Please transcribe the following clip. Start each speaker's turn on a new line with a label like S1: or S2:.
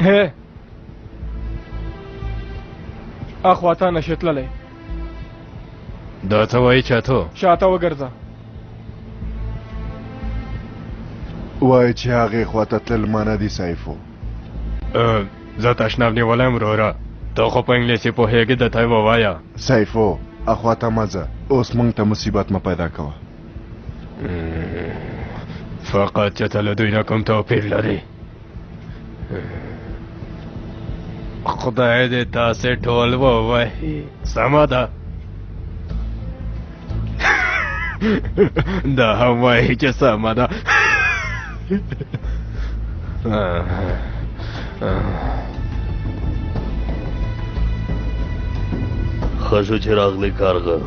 S1: هې اخواته نشي تللی
S2: دا څه وایي چاتو
S1: شاته وګرځه
S3: وای چې هغې خواته تلل مانه دي سیفو
S2: زه تشناب نیولی یم وروره ته خو په انګلیسي پوهېږې درته یې ووایه
S3: سیفو اخواته مه ځه اوس موږ ته مصیبت مه پیدا کوه
S2: فقط چې ته له دوی نه کوم توپیر لري خدای دې تاسې ټول ووهي سمه ده دا هم وایي چې سمه ده
S4: ښه شو چې راغلی کارغه